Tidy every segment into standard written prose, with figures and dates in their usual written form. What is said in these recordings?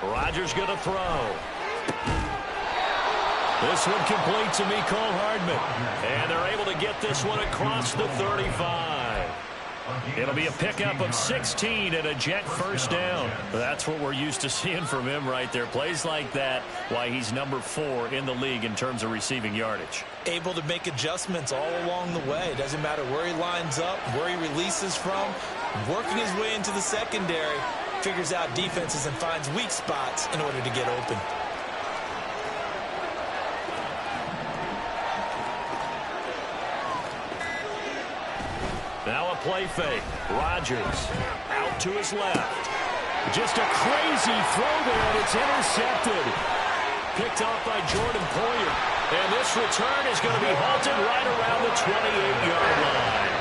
Rodgers going to throw. This one complete to Mecole Hardman. And they're able to get this one across the 35. It'll be a pickup of 16 and a Jet first down. That's what we're used to seeing from him right there. Plays like that, why he's number 4 in the league in terms of receiving yardage. Able to make adjustments all along the way. Doesn't matter where he lines up, where he releases from. Working his way into the secondary. Figures out defenses and finds weak spots in order to get open. Now a play fake. Rodgers out to his left. Just a crazy throw there, and it's intercepted. Picked off by Jordan Poyer. And this return is going to be halted right around the 28-yard line.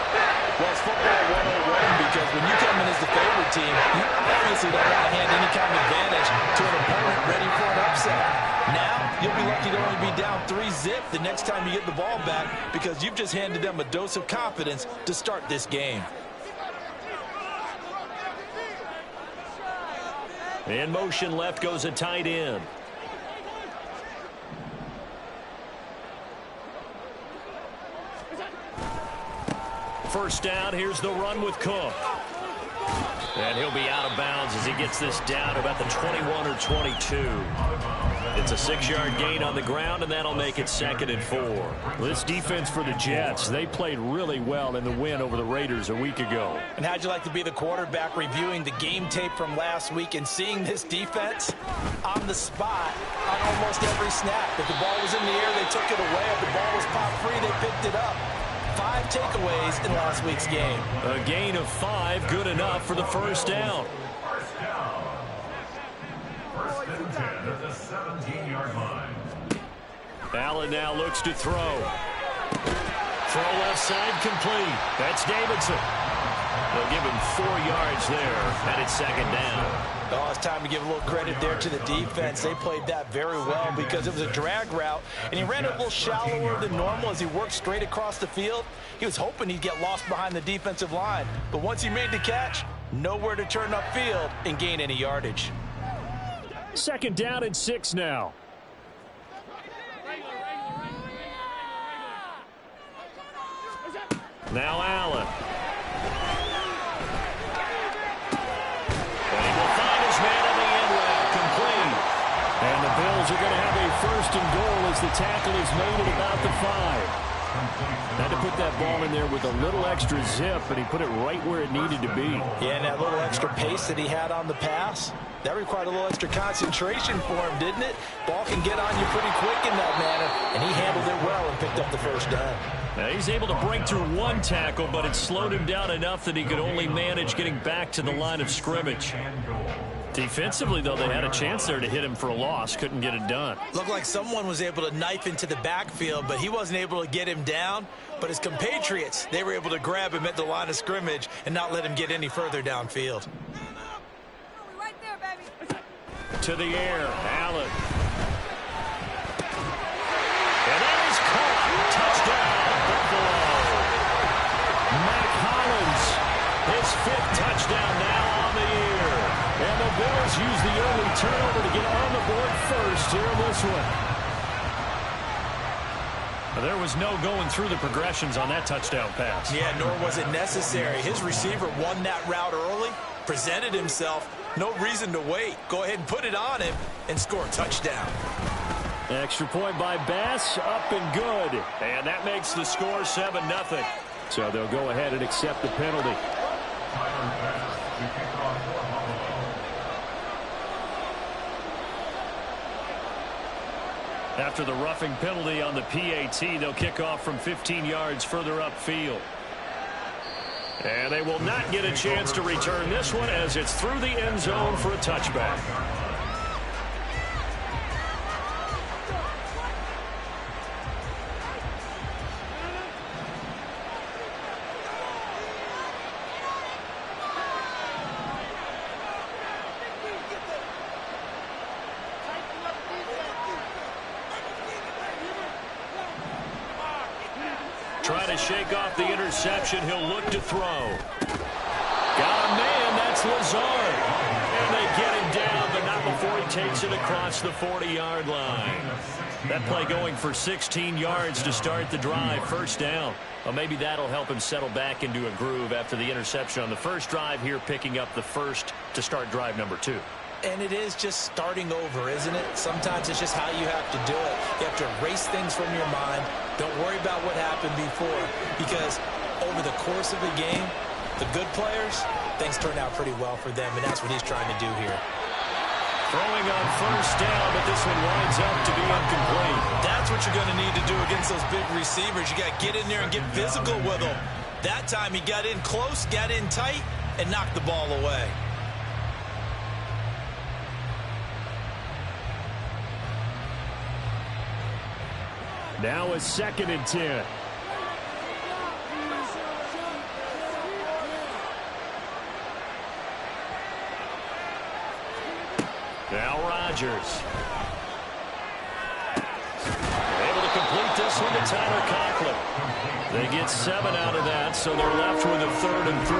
Well, it's football 101 because when you come in as the favorite team, you obviously don't want to hand any kind of advantage to an opponent ready for an upset. Now, you'll be lucky to only be down 3-zip the next time you get the ball back because you've just handed them a dose of confidence to start this game. In motion left goes a tight end. First down, here's the run with Cook. And he'll be out of bounds as he gets this down about the 21 or 22. It's a 6-yard gain on the ground, and that'll make it 2nd and 4. This defense for the Jets, they played really well in the win over the Raiders a week ago. And how'd you like to be the quarterback reviewing the game tape from last week and seeing this defense on the spot on almost every snap? If the ball was in the air, they took it away. If the ball was popped free, they picked it up. 5 takeaways in last week's game. A gain of 5, good enough for the first down. First and 10 at the 17-yard line. Allen now looks to throw. Throw left side complete. That's Davidson. They'll give him 4 yards there, and it's 2nd down. Oh, it's time to give a little credit there to the defense. They played that very well because it was a drag route, and he ran it a little shallower than normal as he worked straight across the field. He was hoping he'd get lost behind the defensive line, but once he made the catch, nowhere to turn upfield and gain any yardage. 2nd down and 6 now. Now Allen. And he will find his man on the end route, complete. And the Bills are going to have a 1st and goal as the tackle is made at about the 5. Had to put that ball in there with a little extra zip, but he put it right where it needed to be. Yeah, and that little extra pace that he had on the pass, that required a little extra concentration for him, didn't it? Ball can get on you pretty quick in that manner, and he handled it well and picked up the 1st down. Now he's able to break through 1 tackle, but it slowed him down enough that he could only manage getting back to the line of scrimmage. Defensively, though, they had a chance there to hit him for a loss. Couldn't get it done. Looked like someone was able to knife into the backfield, but he wasn't able to get him down. But his compatriots, they were able to grab him at the line of scrimmage and not let him get any further downfield. Right there, baby. To the air, Allen. And that is caught. Touchdown, Buffalo. Mac Hollins, his 5th touchdown now on the year. And the Bills use the early turnover to get on the board first here in this one. There was no going through the progressions on that touchdown pass. Yeah, nor was it necessary. His receiver won that route early, presented himself. No reason to wait. Go ahead and put it on him and score a touchdown. Extra point by Bass, up and good. And that makes the score 7-0. So they'll go ahead and accept the penalty. After the roughing penalty on the PAT, they'll kick off from 15 yards further upfield. And they will not get a chance to return this one as it's through the end zone for a touchback. Trying to shake off the interception. He'll look to throw. Got a man. That's Lazard. And they get him down, but not before he takes it across the 40-yard line. That play going for 16 yards to start the drive. First down. Well, maybe that'll help him settle back into a groove after the interception on the first drive here, picking up the first to start drive number 2. And it is just starting over, isn't it? Sometimes it's just how you have to do it. You have to erase things from your mind. Don't worry about what happened before, because over the course of the game, the good players, things turn out pretty well for them, and that's what he's trying to do here. Throwing on first down, but this one winds up to be incomplete. That's what you're going to need to do against those big receivers. You got to get in there and get physical with them. That time he got in close, got in tight, and knocked the ball away. Now a 2nd and 10. Now Rodgers. Able to complete this one to Tyler Conklin. They get 7 out of that, so they're left with a 3rd and 3.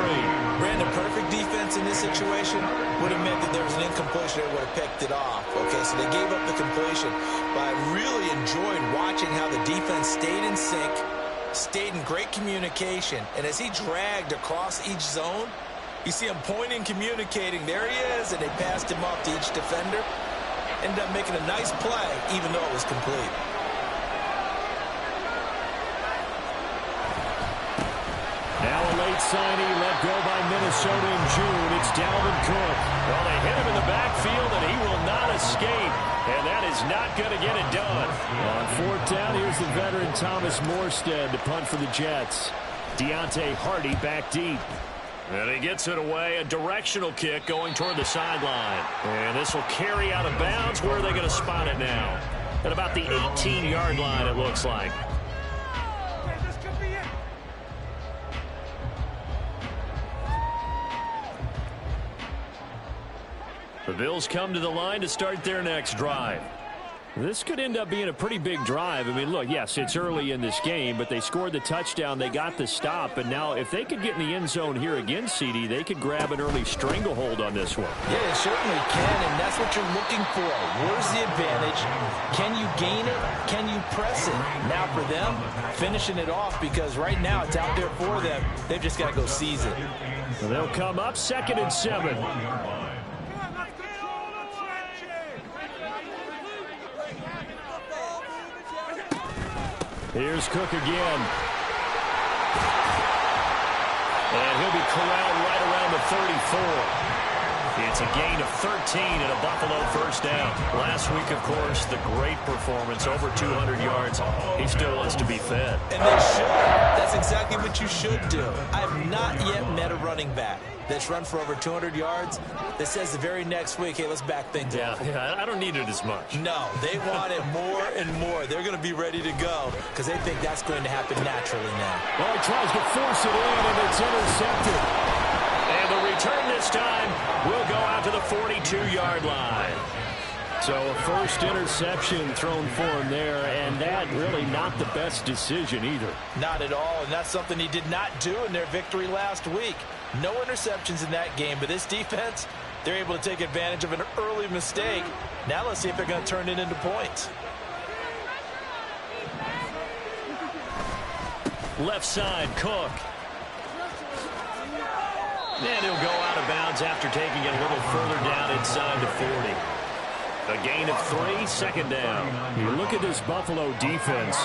Brandon, perfect defense in this situation would have meant that there was an incompletion. They would have picked it off. Okay, so they gave up the completion. But I really enjoyed watching how the defense stayed in sync, stayed in great communication. And as he dragged across each zone, you see him pointing, communicating. There he is, and they passed him off to each defender. Ended up making a nice play, even though it was complete. Now a late signee let go by Minnesota in June. It's Dalvin Cook. Well, they hit him in the backfield, and he will not escape. And that is not going to get it done. On 4th down, here's the veteran Thomas Morstead to punt for the Jets. Deontay Hardy back deep. And he gets it away, a directional kick going toward the sideline. And this will carry out of bounds. Where are they going to spot it now? At about the 18-yard line, it looks like. The Bills come to the line to start their next drive. This could end up being a pretty big drive. I mean, look, yes, it's early in this game, but they scored the touchdown. They got the stop. And now if they could get in the end zone here again, CD, they could grab an early stranglehold on this one. Yeah, they certainly can, and that's what you're looking for. Where's the advantage? Can you gain it? Can you press it? Now for them, finishing it off, because right now it's out there for them. They've just got to go seize it. So they'll come up 2nd and 7. Here's Cook again. And he'll be corralled right around the 34. It's a gain of 13 and a Buffalo first down. Last week, of course, the great performance, over 200 yards. He still wants to be fed. And they should. That's exactly what you should do. I have not yet met a running back that's run for over 200 yards that says the very next week, hey, let's back things up. Yeah, I don't need it as much. No, they want it more and more. They're going to be ready to go because they think that's going to happen naturally now. Well, he tries to force it in, and it's intercepted. And the return this time will go out to the 42-yard line. So a first interception thrown for him there, and that really not the best decision either. Not at all, and that's something he did not do in their victory last week. No interceptions in that game, but this defense, they're able to take advantage of an early mistake. Now let's see if they're going to turn it into points. Left side, Cook. And he'll go out of bounds after taking it a little further down inside the 40. A gain of 3, 2nd down. You look at this Buffalo defense.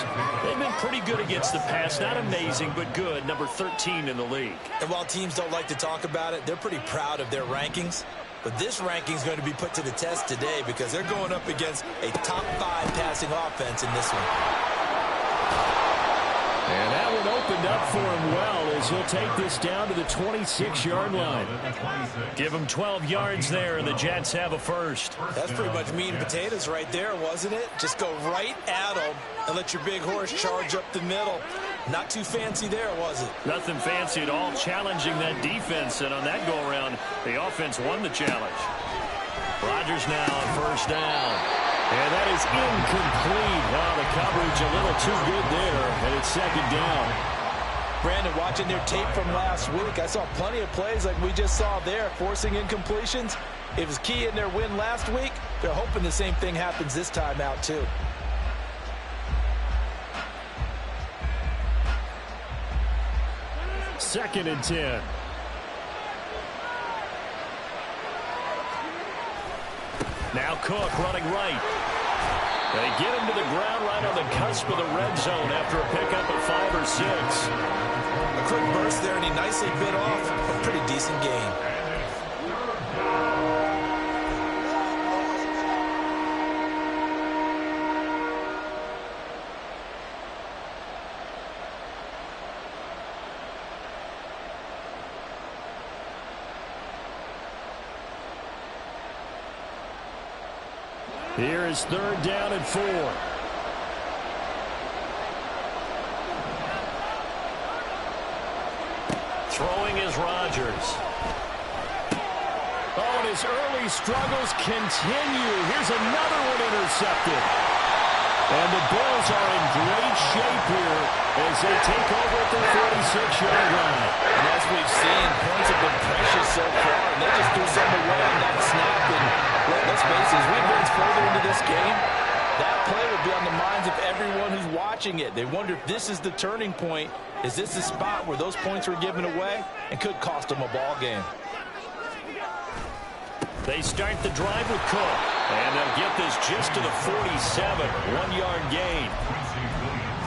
They've been pretty good against the pass. Not amazing, but good. Number 13 in the league. And while teams don't like to talk about it, they're pretty proud of their rankings. But this ranking is going to be put to the test today because they're going up against a top 5 passing offense in this one. And that one opened up for him well as he'll take this down to the 26-yard line. Give him 12 yards there, and the Jets have a first. That's pretty much meat and potatoes right there, wasn't it? Just go right at them and let your big horse charge up the middle. Not too fancy there, was it? Nothing fancy at all, challenging that defense, and on that go-around, the offense won the challenge. Rodgers now on first down. And that is incomplete. Wow, the coverage a little too good there, and it's 2nd down. Brandon, watching their tape from last week, I saw plenty of plays like we just saw there, forcing incompletions. If it's key in their win last week, they're hoping the same thing happens this time out too. Second and 10. Now Cook running right. They get him to the ground right on the cusp of the red zone after a pickup of 5 or 6. A quick burst there, and he nicely bit off a pretty decent gain. Here is third down and 4. Throwing is Rodgers. Oh, and his early struggles continue. Here's another one intercepted. And the Bills are in great shape here as they take over at their 46-yard line. And as we've seen, points have been precious so far, and they just threw some away on that snap. And let's face it, as we advance further into this game, that play will be on the minds of everyone who's watching it. They wonder if this is the turning point. Is this the spot where those points were given away and could cost them a ball game? They start the drive with Cook, and they'll get this just to the 47, 1-yard gain.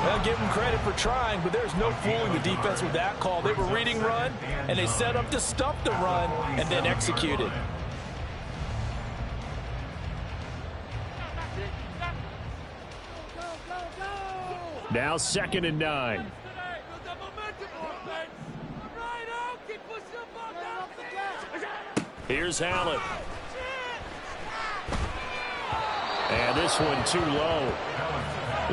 Well, give them credit for trying, but there's no fooling the defense with that call. They were reading run, and they set up to stuff the run and then executed. Now second and 9. Here's Allen. And this one too low.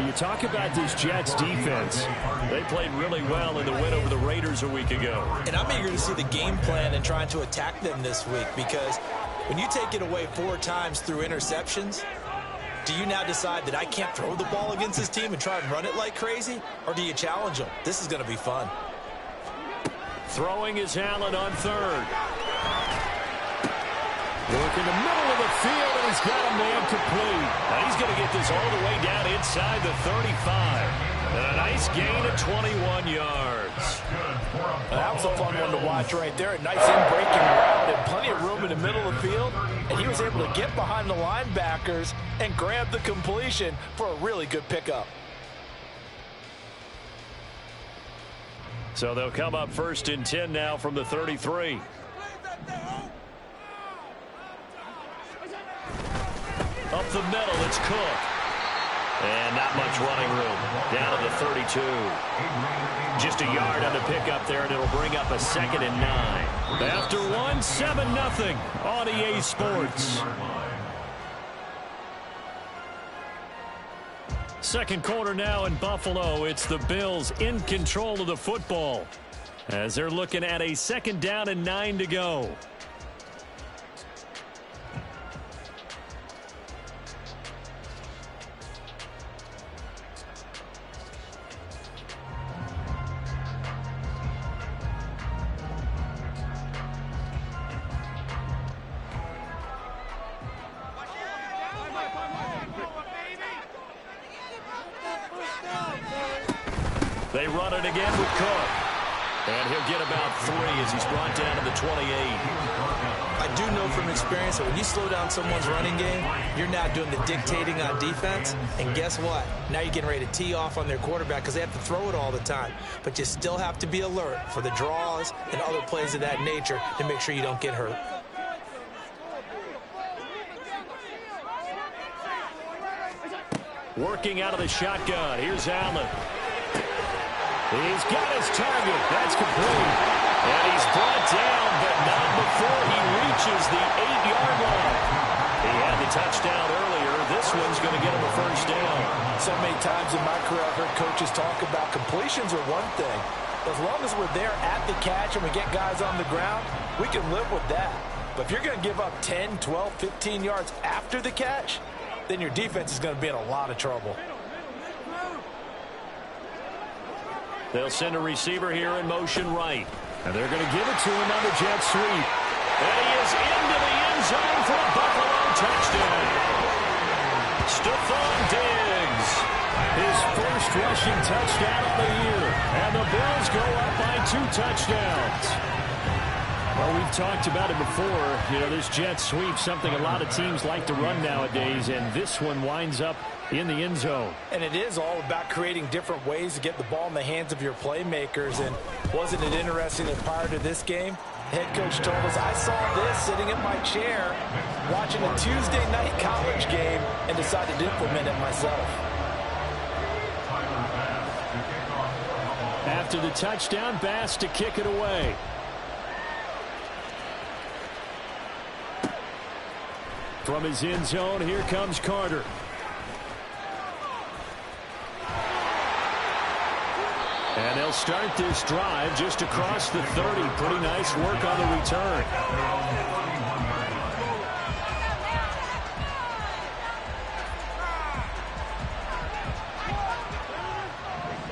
You talk about this Jets defense. They played really well in the win over the Raiders a week ago. And I'm eager to see the game plan and trying to attack them this week, because when you take it away 4 times through interceptions, do you now decide that I can't throw the ball against this team and try and run it like crazy? Or do you challenge them? This is going to be fun. Throwing is Allen on third. Work in the middle of the field, and he's got a man complete. Now he's going to get this all the way down inside the 35. And a nice gain of 21 yards. That was a fun one to watch right there. A nice in-breaking route and plenty of room in the middle of the field. And he was able to get behind the linebackers and grab the completion for a really good pickup. So they'll come up first and 10 now from the 33. Up the middle, it's Cook. And not much running room. Down to the 32. Just a yard on the pickup there, and it'll bring up a second and 9. After one, 7-0 on EA Sports. Second quarter now in Buffalo. It's the Bills in control of the football as they're looking at a second down and 9 to go. They run it again with Cook. And he'll get about 3 as he's brought down to the 28. I do know from experience that when you slow down someone's running game, you're now doing the dictating on defense. And guess what? Now you're getting ready to tee off on their quarterback because they have to throw it all the time. But you still have to be alert for the draws and other plays of that nature to make sure you don't get hurt. Working out of the shotgun. Here's Allen. He's got his target. That's complete. And he's brought down, but not before he reaches the 8-yard line. He had the touchdown earlier. This one's going to get him a first down. So many times in my career I've heard coaches talk about completions are one thing. As long as we're there at the catch and we get guys on the ground, we can live with that. But if you're going to give up 10, 12, 15 yards after the catch, then your defense is going to be in a lot of trouble. They'll send a receiver here in motion right. And they're going to give it to him on the jet sweep. And he is into the end zone for a Buffalo touchdown. Stephon Diggs, his first rushing touchdown of the year. And the Bills go up by 2 touchdowns. Well, we've talked about it before. You know, this jet sweep, something a lot of teams like to run nowadays, and this one winds up in the end zone. And it is all about creating different ways to get the ball in the hands of your playmakers. And wasn't it interesting that prior to this game, head coach told us, I saw this sitting in my chair watching a Tuesday night college game and decided to implement it myself. After the touchdown, Bass to kick it away. From his end zone, here comes Carter. And they'll start this drive just across the 30. Pretty nice work on the return.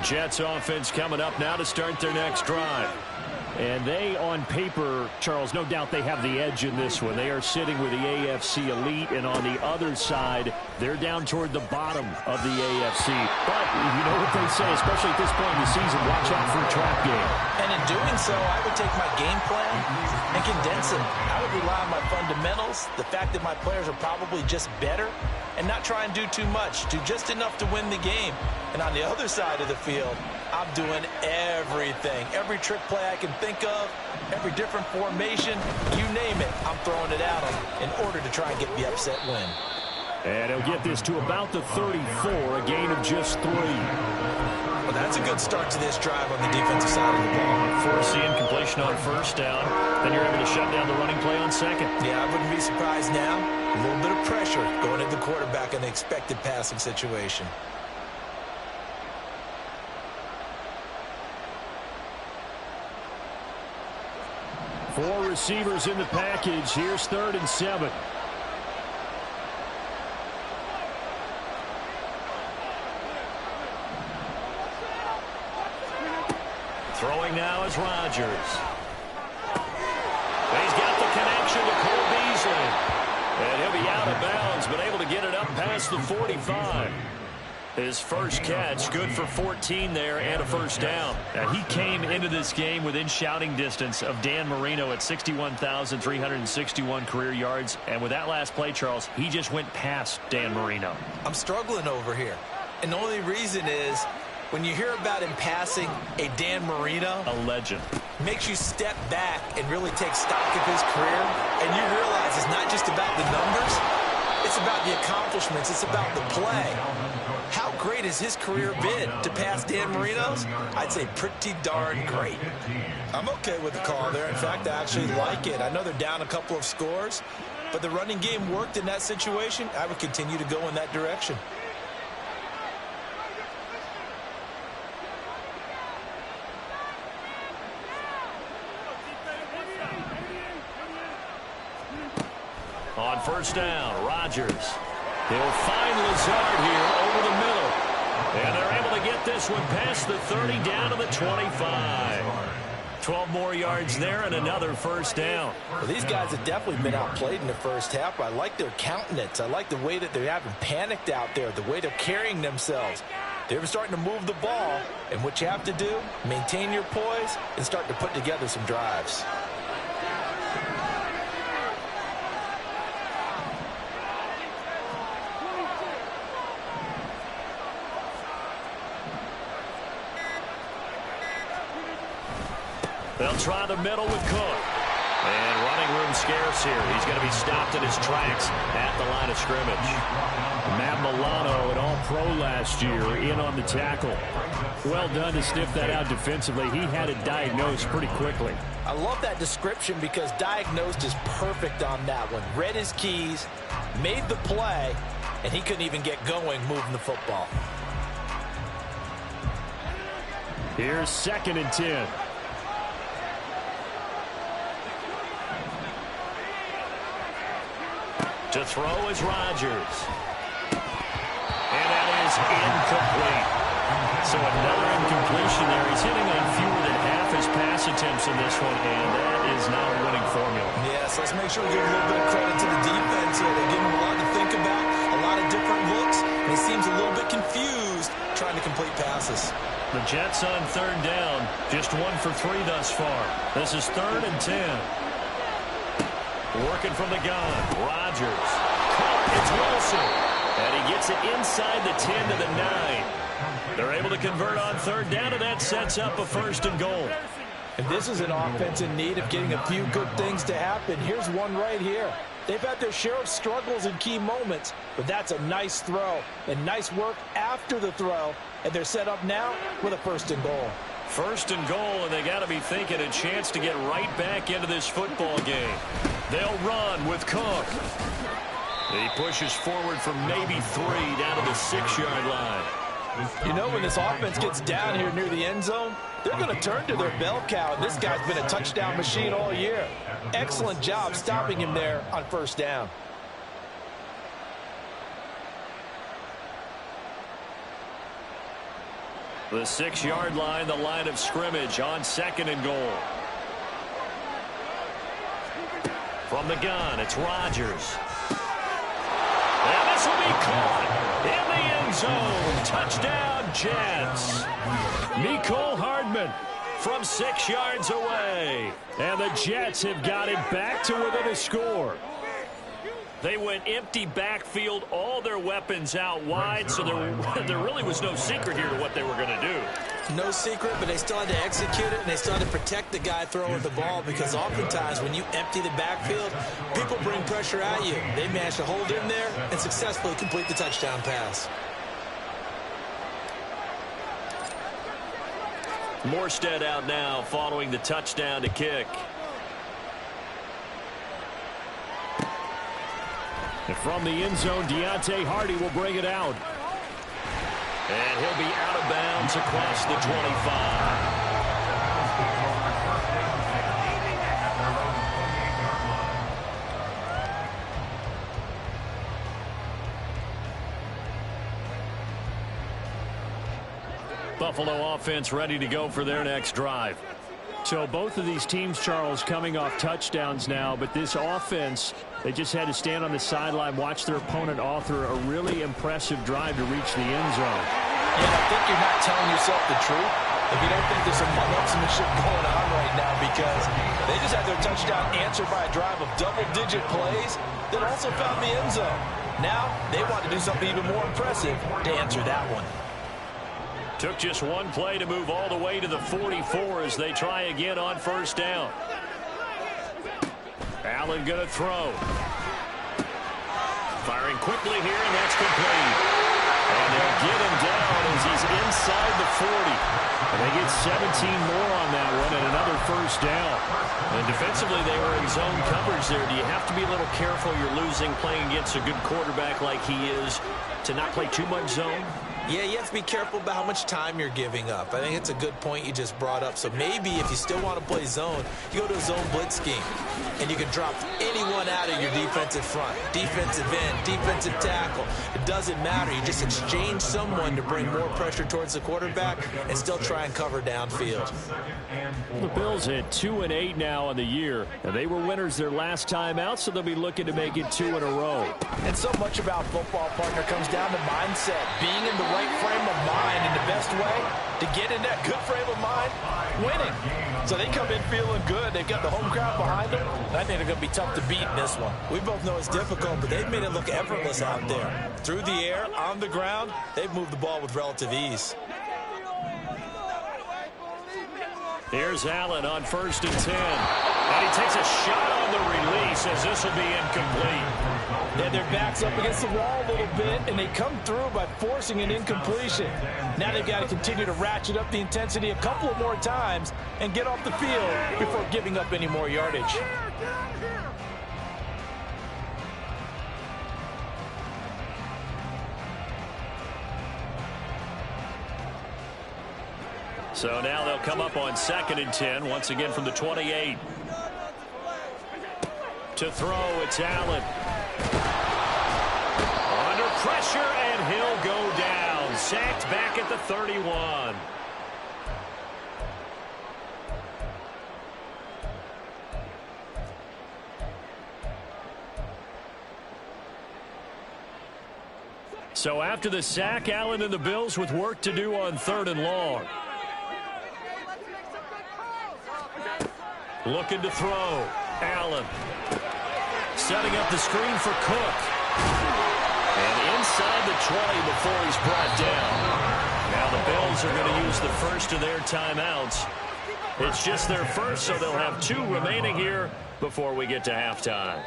Jets offense coming up now to start their next drive. And they, on paper, Charles, no doubt they have the edge in this one. They are sitting with the AFC elite, and on the other side, they're down toward the bottom of the AFC. But you know what they say, especially at this point in the season, watch out for a trap game. And in doing so, I would take my game plan and condense it. I would rely on my fundamentals, the fact that my players are probably just better, and not try and do too much, do just enough to win the game. And on the other side of the field, I'm doing everything. Every trick play I can think of, every different formation, you name it, I'm throwing it at them in order to try and get the upset win. And he'll get this to about the 34, a gain of just 3. Well, that's a good start to this drive on the defensive side of the ball. Force the incompletion on first down. Then you're able to shut down the running play on second. Yeah, I wouldn't be surprised now. A little bit of pressure going at the quarterback in the expected passing situation. Four receivers in the package. Here's 3rd and 7. Throwing now is Rodgers. He's got the connection to Cole Beasley. And he'll be out of bounds, but able to get it up past the 45. His first catch, good for 14 there and a first down. He came into this game within shouting distance of Dan Marino at 61,361 career yards. And with that last play, Charles, he just went past Dan Marino. I'm struggling over here. And the only reason is when you hear about him passing a Dan Marino, a legend, makes you step back and really take stock of his career. And you realize it's not just about the numbers. It's about the accomplishments. It's about the play. How great has his career been to pass Dan Marino's? I'd say pretty darn great. I'm okay with the call there. In fact, I actually like it. I know they're down a couple of scores, but the running game worked in that situation. I would continue to go in that direction. On first down, Rodgers. He'll find Lazard here over the middle. And they're able to get this one past the 30 down to the 25. 12 more yards there and another first down. Well, these guys have definitely been outplayed in the first half. I like their countenance. I like the way that they haven't panicked out there, the way they're carrying themselves. They're starting to move the ball. And what you have to do, maintain your poise and start to put together some drives. They'll try the middle with Cook. And running room scarce here. He's going to be stopped in his tracks at the line of scrimmage. Matt Milano, an all-pro last year, in on the tackle. Well done to sniff that out defensively. He had it diagnosed pretty quickly. I love that description because diagnosed is perfect on that one. Read his keys, made the play, and he couldn't even get going moving the football. Here's 2nd and 10. To throw is Rodgers. And that is incomplete. So another incompletion there. He's hitting on fewer than half his pass attempts in this one, and that is not a winning formula. Yeah, Yes, let's make sure we give a little bit of credit to the defense here. They're giving him a lot to think about, a lot of different looks, and he seems a little bit confused trying to complete passes. The Jets on third down, just 1 for 3 thus far. This is 3rd and 10. Working from the gun, Rodgers. It's Wilson. And he gets it inside the 10 to the 9. They're able to convert on third down, and that sets up a 1st and goal. And this is an offense in need of getting a few good things to happen. Here's one right here. They've had their share of struggles in key moments, but that's a nice throw and nice work after the throw. And they're set up now with a 1st and goal. 1st and goal, and they got to be thinking a chance to get right back into this football game. They'll run with Cook. He pushes forward from maybe 3 down to the 6-yard line. You know, when this offense gets down here near the end zone, they're going to turn to their bell cow. And this guy's been a touchdown machine all year. Excellent job stopping him there on 1st down. The 6-yard line, the line of scrimmage on 2nd and goal. From the gun, it's Rodgers. And this will be caught in the end zone. Touchdown, Jets. Mecole Hardman from 6 yards away. And the Jets have got it back to within a score. They went empty backfield, all their weapons out wide, so there really was no secret here to what they were going to do. No secret, but they still had to execute it, and they still had to protect the guy throwing the ball, because oftentimes when you empty the backfield, people bring pressure at you. They managed to hold in there and successfully complete the touchdown pass. Morstead out now following the touchdown to kick. And from the end zone, Deontay Hardy will bring it out. And he'll be out of bounds across the 25. Buffalo offense ready to go for their next drive. So both of these teams, Charles, coming off touchdowns now, but this offense, they just had to stand on the sideline, watch their opponent author a really impressive drive to reach the end zone. Yeah, I think you're not telling yourself the truth if you don't think there's some one-upsmanship going on right now, because they just had their touchdown answered by a drive of double-digit plays that also found the end zone. Now they want to do something even more impressive to answer that one. Took just one play to move all the way to the 44 as they try again on 1st down. Allen going to throw. Firing quickly here, and that's complete. And they'll get him down as he's inside the 40. And they get 17 more on that one and another 1st down. And defensively, they were in zone coverage there. Do you have to be a little careful? You're losing playing against a good quarterback like he is to not play too much zone? Yeah, you have to be careful about how much time you're giving up. I think it's a good point you just brought up. So maybe if you still want to play zone, you go to a zone blitz scheme. And you can drop anyone out of your defensive front. Defensive end, defensive tackle. It doesn't matter. You just exchange someone to bring more pressure towards the quarterback and still try and cover downfield. The Bills at 2-8 now on the year. And they were winners their last time out, so they'll be looking to make it 2 in a row. And so much about football, partner, comes down to mindset. Being in the right frame of mind, and the best way to get in that good frame of mind, winning. So they come in feeling good. They've got the home crowd behind them. I think they're going to be tough to beat in this one. We both know it's difficult, but they've made it look effortless out there. Through the air, on the ground, they've moved the ball with relative ease. Here's Allen on 1st and 10. And he takes a shot on the release as this will be incomplete. Yeah, their back's up against the wall a little bit, and they come through by forcing an incompletion. Now they've got to continue to ratchet up the intensity a couple of more times and get off the field before giving up any more yardage. So now they'll come up on 2nd and 10, once again from the 28. To throw, it's Allen. Under pressure, and he'll go down. Sacked back at the 31. So after the sack, Allen and the Bills with work to do on 3rd and long. Looking to throw. Allen. Setting up the screen for Cook. And inside the 20 before he's brought down. Now the Bills are going to use the first of their timeouts. It's just their first, so they'll have 2 remaining here before we get to halftime.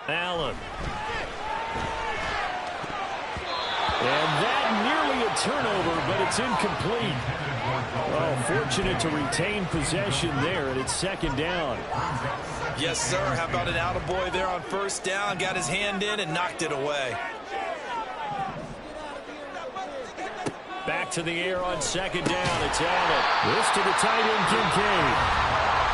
Allen. And that nearly a turnover, but it's incomplete. Well, fortunate to retain possession there, and it's 2nd down. Yes, sir. How about an attaboy there on 1st down? Got his hand in and knocked it away. Back to the air on 2nd down. It's Allen. This to the tight end, Kincaid.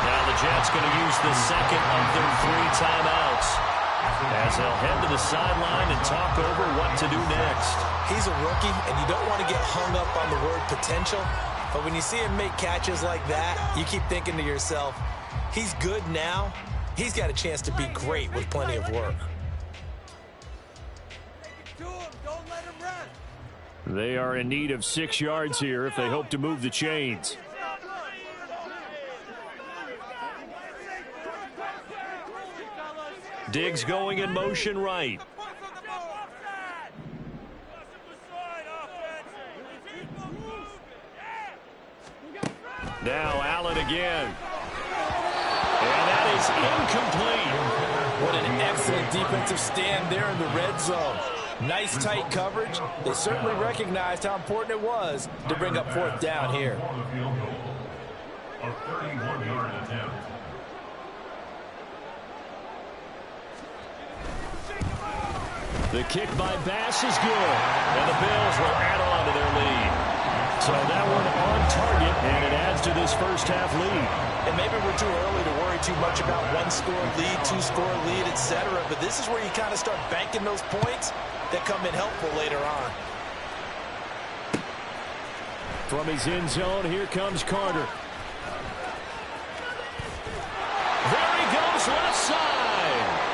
Now the Jets going to use the second of their 3 timeouts, as they'll head to the sideline and talk over what to do next. He's a rookie, and you don't want to get hung up on the word potential. But when you see him make catches like that, you keep thinking to yourself, he's good now. He's got a chance to be great with plenty of work. They are in need of 6 yards here if they hope to move the chains. Diggs going in motion right. Now Allen again. And that is incomplete. What an excellent defensive stand there in the red zone. Nice tight coverage. They certainly recognized how important it was to bring up 4th down here. A 31-yard attempt. The kick by Bass is good, and the Bills will add on to their lead. So that one on target, and it adds to this first half lead. And maybe we're too early to worry too much about 1-score lead, 2-score lead, etc. But this is where you kind of start banking those points that come in helpful later on. From his end zone, here comes Carter. There he goes, left side.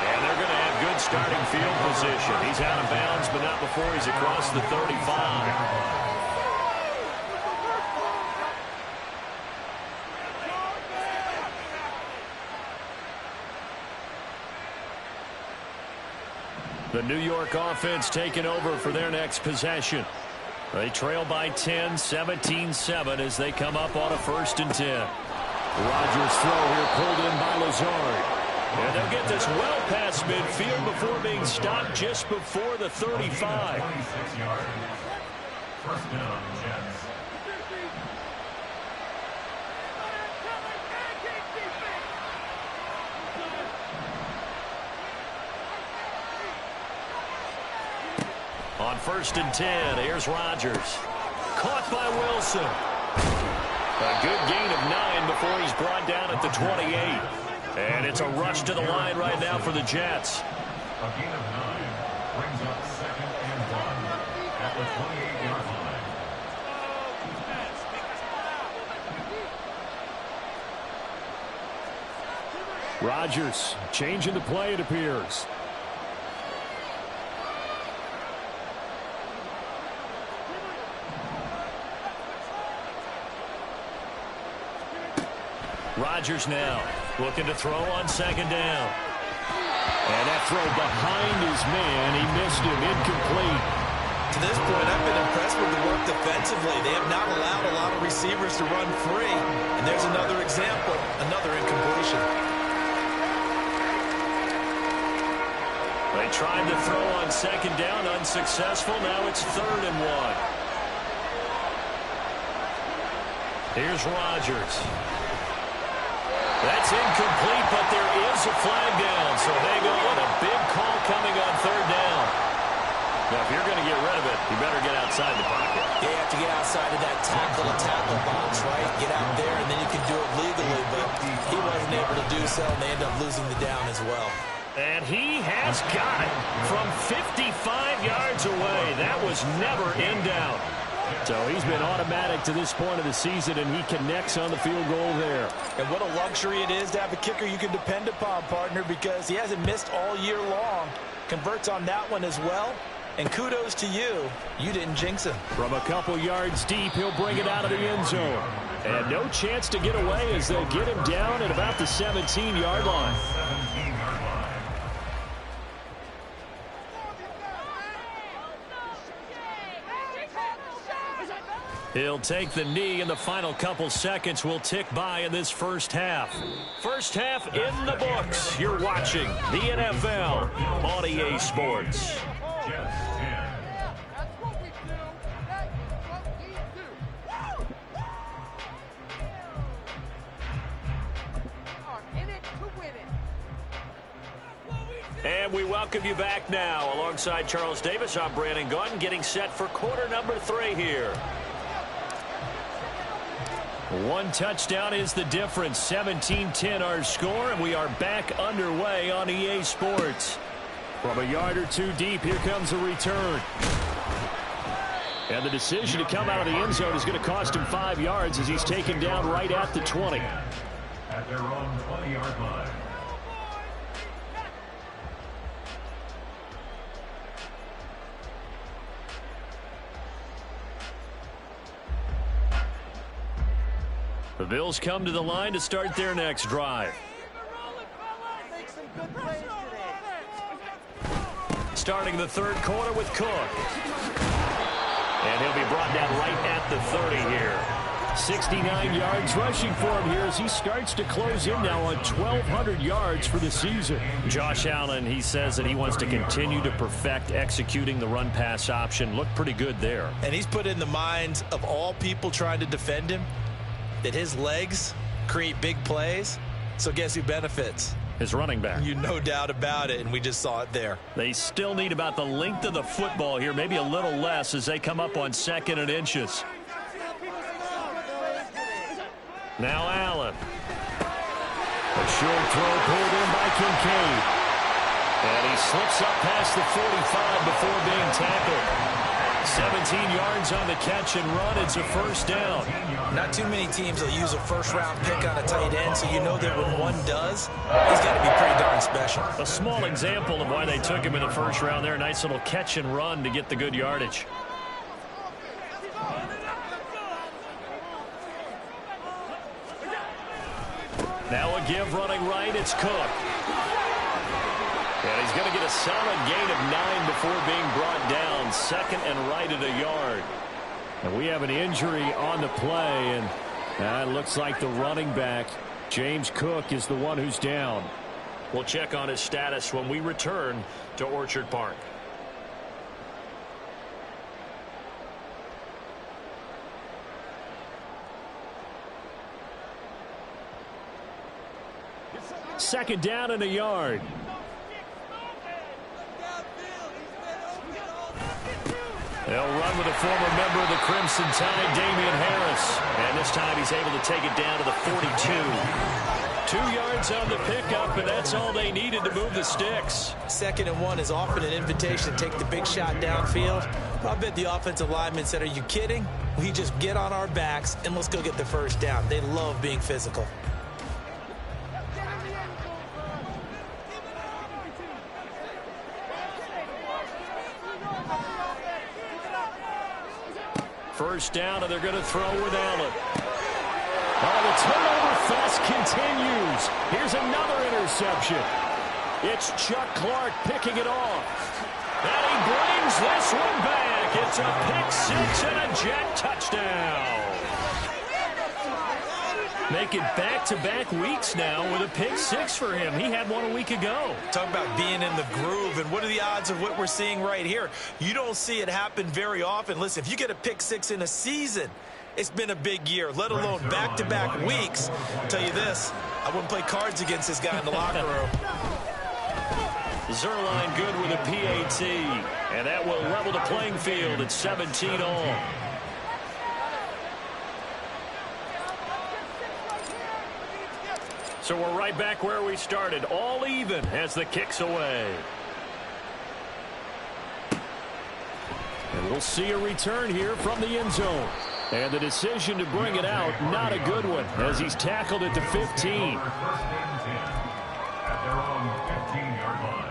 And they're going to have good starting field position. He's out of bounds, but not before he's across the 35. The New York offense taking over for their next possession. They trail by 10, 17-7 as they come up on a 1st and 10. Rodgers' throw here pulled in by Lazard. And they'll get this well past midfield before being stopped just before the 35. 26 yards. 1st down, Jets. On 1st and 10, here's Rodgers. Caught by Wilson. A good gain of 9 before he's brought down at the 28. And it's a rush to the line right now for the Jets. A gain of 9 brings up 2nd and 1 at the 28-yard line. Rodgers changing the play, it appears. Rodgers now looking to throw on 2nd down. And that throw behind his man. He missed him. Incomplete. To this point, I've been impressed with the work defensively. They have not allowed a lot of receivers to run free. And there's another example, another incompletion. They tried to throw on 2nd down, unsuccessful. Now it's 3rd and 1. Here's Rodgers. That's incomplete, but there is a flag down. So hang on, a big call coming on 3rd down. Now, if you're going to get rid of it, you better get outside the pocket. You have to get outside of that tackle box, right? Get out there, and then you can do it legally, but he wasn't able to do so, and they end up losing the down as well. And he has got it from 55 yards away. That was never in doubt. So he's been automatic to this point of the season, and he connects on the field goal there. And what a luxury it is to have a kicker you can depend upon, partner, because he hasn't missed all year long. Converts on that one as well. And kudos to you. You didn't jinx him. From a couple yards deep, he'll bring it out of the end zone. And no chance to get away as they'll get him down at about the 17-yard line. He'll take the knee, and the final couple seconds will tick by in this first half. First half in the books. You're watching the NFL on EA Sports. And we welcome you back now. Alongside Charles Davis, I'm Brandon Gaudin, getting set for quarter number 3 here. One touchdown is the difference. 17-10 our score, and we are back underway on EA Sports. From a yard or two deep, here comes a return. And the decision to come out of the end zone is going to cost him 5 yards as he's taken down right at the 20. At their own 20-yard line. The Bills come to the line to start their next drive. Starting the third quarter with Cook. And he'll be brought down right at the 30 here. 69 yards rushing for him here as he starts to close in now on 1,200 yards for the season. Josh Allen, he says that he wants to continue to perfect executing the run-pass option. Looked pretty good there. And he's put in the minds of all people trying to defend him that his legs create big plays. So guess who benefits? His running back. You no doubt about it, and we just saw it there. They still need about the length of the football here, maybe a little less as they come up on 2nd and inches. Now Allen. A short throw pulled in by Kincaid. And he slips up past the 45 before being tackled. 17 yards on the catch and run. It's a first down. Not too many teams will use a first-round pick on a tight end, so you know that when one does, he's got to be pretty darn special. A small example of why they took him in the first round there. Nice little catch and run to get the good yardage. Now a give running right. It's Cook. And he's going to get a solid gain of 9 before being brought down. 2nd and right at a yard. And we have an injury on the play, and it looks like the running back, James Cook, is the one who's down. We'll check on his status when we return to Orchard Park. Second down and a yard. They'll run with a former member of the Crimson Tide, Damian Harris. And this time he's able to take it down to the 42. 2 yards on the pickup, and that's all they needed to move the sticks. 2nd and 1 is often an invitation to take the big shot downfield. I bet the offensive linemen said, are you kidding? We just get on our backs and let's go get the first down. They love being physical. First down, and they're going to throw with Allen. Oh, the turnover fest continues. Here's another interception. It's Chuck Clark picking it off. And he brings this one back. It's a pick 6 and a jet touchdown. Making back-to-back weeks now with a pick 6 for him. He had one a week ago. Talk about being in the groove, and what are the odds of what we're seeing right here? You don't see it happen very often. Listen, if you get a pick 6 in a season, it's been a big year, let alone back-to-back weeks. I'll tell you this, I wouldn't play cards against this guy in the locker room. Zerline good with a PAT, and that will level the playing field at 17 all. So we're right back where we started, all even as the kick's away. And we'll see a return here from the end zone. And the decision to bring it out, not a good one, as he's tackled at the 15. First and 10 at their own 15-yard line.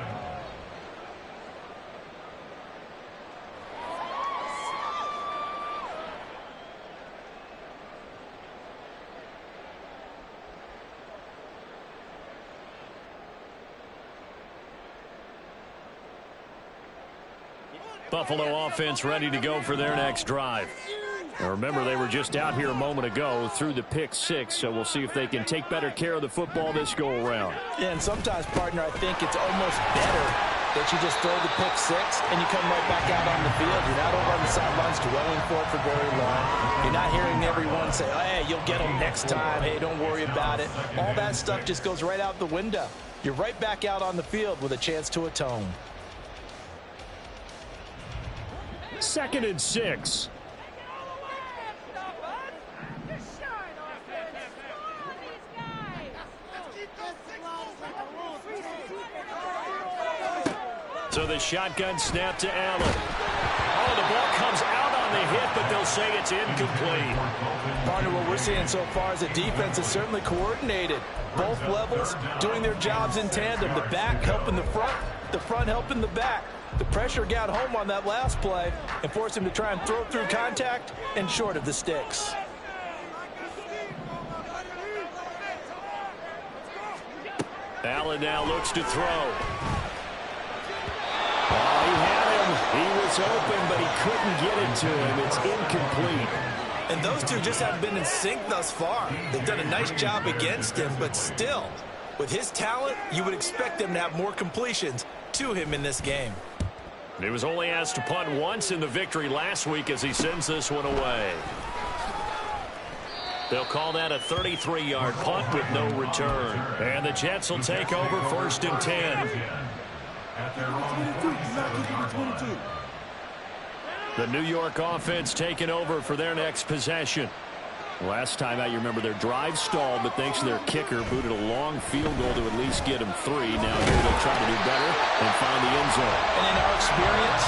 Buffalo offense ready to go for their next drive. Now remember, they were just out here a moment ago through the pick 6, so we'll see if they can take better care of the football this go-around. Yeah, and sometimes, partner, I think it's almost better that you just throw the pick 6 and you come right back out on the field. You're not over on the sidelines dwelling for it for very long. You're not hearing everyone say, oh, hey, you'll get them next time. Hey, don't worry about it. All that stuff just goes right out the window. You're right back out on the field with a chance to atone. 2nd and 6. So the shotgun snap to Allen. Oh, the ball comes out on the hit, but they'll say it's incomplete. Partner, what we're seeing so far is the defense is certainly coordinated. Both levels doing their jobs in tandem. The back helping the front helping the back. The pressure got home on that last play and forced him to try and throw through contact and short of the sticks. Allen now looks to throw. Oh, he had him. He was open, but he couldn't get it to him. It's incomplete. And those two just haven't been in sync thus far. They've done a nice job against him, but still, with his talent, you would expect them to have more completions to him in this game. He was only asked to punt once in the victory last week as he sends this one away. They'll call that a 33-yard punt with no return. And the Jets will take over 1st and 10. The New York offense taking over for their next possession. Last time out, you remember their drive stalled, but thanks to their kicker, booted a long field goal to at least get them 3. Now here they'll try to do better and find the end zone. And in our experience,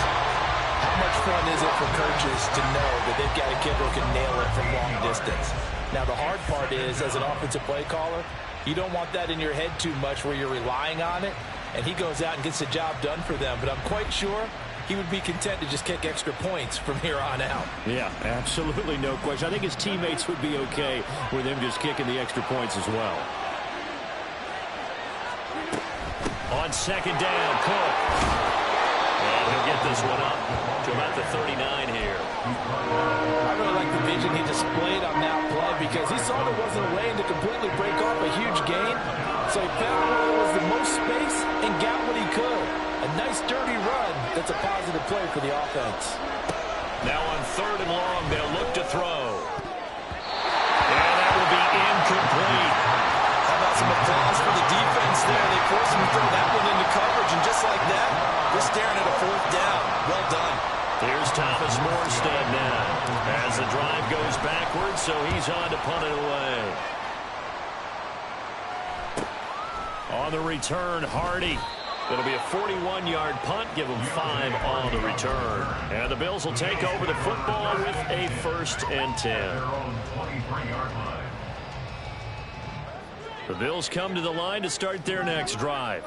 how much fun is it for coaches to know that they've got a kicker who can nail it from long distance? Now the hard part is, as an offensive play caller, you don't want that in your head too much where you're relying on it, and he goes out and gets the job done for them. But I'm quite sure he would be content to just kick extra points from here on out. Yeah, absolutely no question. I think his teammates would be okay with him just kicking the extra points as well. On 2nd down, Cook. And he'll get this one up to about the 39 here. I really like the vision he displayed on that play because he saw there wasn't a lane to completely break off a huge gain. So he found where there was the most space and got what he could. A nice dirty run. That's a positive play for the offense. Now on 3rd and long, they'll look to throw. And that will be incomplete. How about some applause for the defense there? They forced him to throw that one into coverage, and just like that, we're staring at a 4th down. Well done. Here's Thomas Morstead now as the drive goes backwards, so he's on to punt it away. On the return, Hardy. It'll be a 41-yard punt, give them 5 on the return. And the Bills will take over the football with a 1st and 10. The Bills come to the line to start their next drive.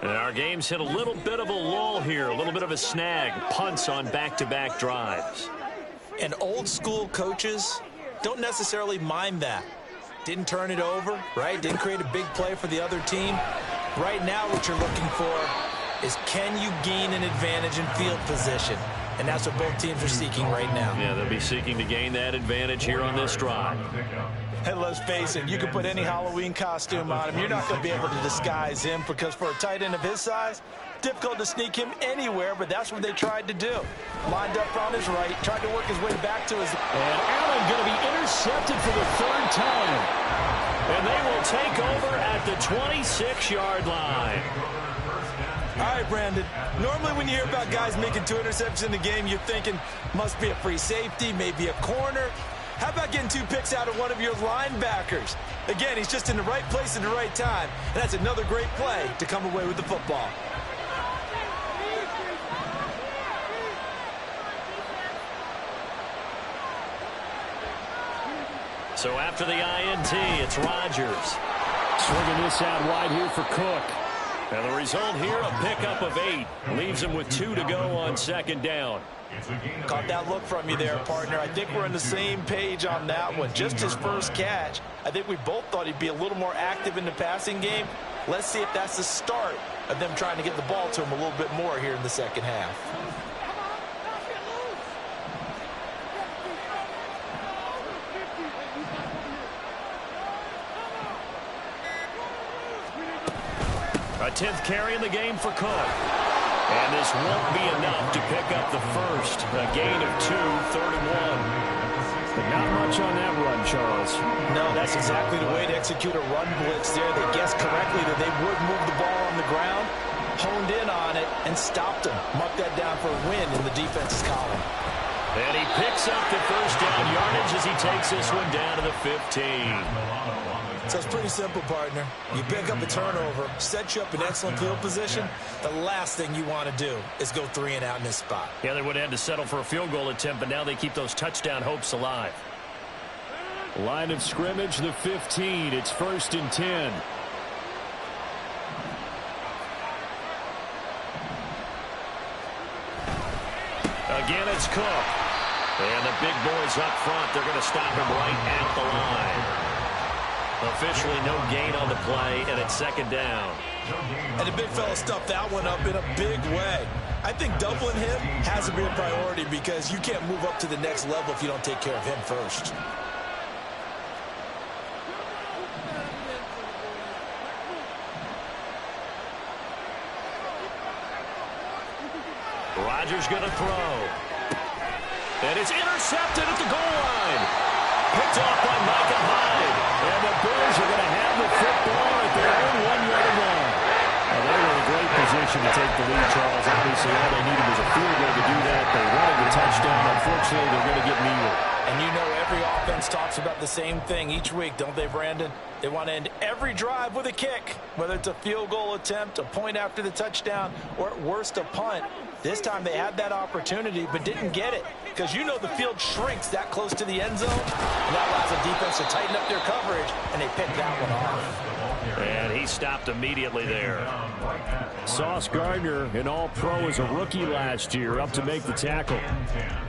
And our game's hit a little bit of a lull here, a little bit of a snag, punts on back-to-back drives. And old-school coaches don't necessarily mind that. Didn't turn it over, right? Didn't create a big play for the other team. Right now, what you're looking for is, can you gain an advantage in field position? And that's what both teams are seeking right now. Yeah, they'll be seeking to gain that advantage here on this drive. And let's face it, you can put any Halloween costume on him. You're not going to be able to disguise him because for a tight end of his size, difficult to sneak him anywhere, but that's what they tried to do. Lined up on his right, tried to work his way back to his... And Allen going to be intercepted for the 3rd time. And they will take over at the 26-yard line. All right, Brandon. Normally when you hear about guys making 2 interceptions in the game, you're thinking must be a free safety, maybe a corner. How about getting 2 picks out of one of your linebackers? Again, he's just in the right place at the right time, and that's another great play to come away with the football. So after the INT, it's Rodgers. Swinging this out wide here for Cook. And the result here, a pickup of 8. Leaves him with 2 to go on second down. Caught that look from you there, partner. I think we're on the same page on that one. Just his first catch. I think we both thought he'd be a little more active in the passing game. Let's see if that's the start of them trying to get the ball to him a little bit more here in the second half. A 10th carry in the game for Cook. And this won't be enough to pick up the first. A gain of 2, 31. But not much on that run, Charles. No, that's exactly the way to execute a run blitz there. They guessed correctly that they would move the ball on the ground, honed in on it, and stopped him. Marked that down for a win in the defense's column. And he picks up the first down yardage as he takes this one down to the 15. So it's pretty simple, partner. You pick up a turnover, set you up in excellent field position. The last thing you want to do is go 3 and out in this spot. Yeah, they would have had to settle for a field goal attempt, but now they keep those touchdown hopes alive. Line of scrimmage, the 15. It's 1st and 10. Again, it's Cook. And the big boys up front, they're going to stop him right at the line. Officially no gain on the play, and it's second down. And the big fella stuffed that one up in a big way. I think doubling him has to be a priority because you can't move up to the next level if you don't take care of him first. Rodgers going to throw. And it's intercepted at the goal line. Picked off by Micah Hyde. And the Bears are going to have the football at their own 1-yard line. Well, they were in a great position to take the lead, Charles. Obviously, all they needed was a field goal to do that. They wanted the touchdown. Unfortunately, they're going to get neither. And you know every offense talks about the same thing each week, don't they, Brandon? They want to end every drive with a kick, whether it's a field goal attempt, a point after the touchdown, or at worst, a punt. This time they had that opportunity but didn't get it because you know the field shrinks that close to the end zone, and that allows the defense to tighten up their coverage, and they picked that one off. And he stopped immediately there. Sauce Gardner, an all-pro as a rookie last year, up to make the tackle.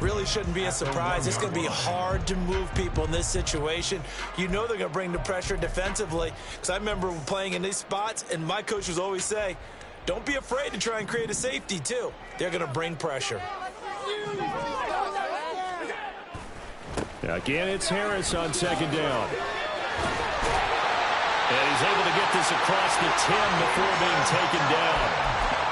Really shouldn't be a surprise. It's going to be hard to move people in this situation. You know they're going to bring the pressure defensively because I remember playing in these spots, and my coaches always say, don't be afraid to try and create a safety, too. They're going to bring pressure. Again, it's Harris on second down. And he's able to get this across the 10 before being taken down.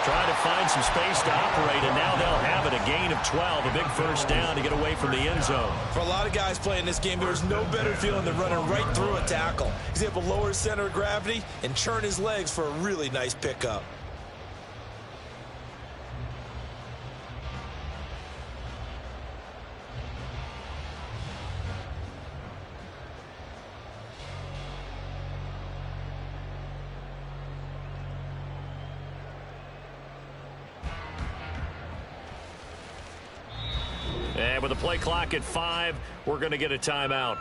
Trying to find some space to operate, and now they'll have it. A gain of 12, a big first down to get away from the end zone. For a lot of guys playing this game, there's no better feeling than running right through a tackle. He's able to lower his center of gravity and churn his legs for a really nice pickup. And with the play clock at 5, we're going to get a timeout.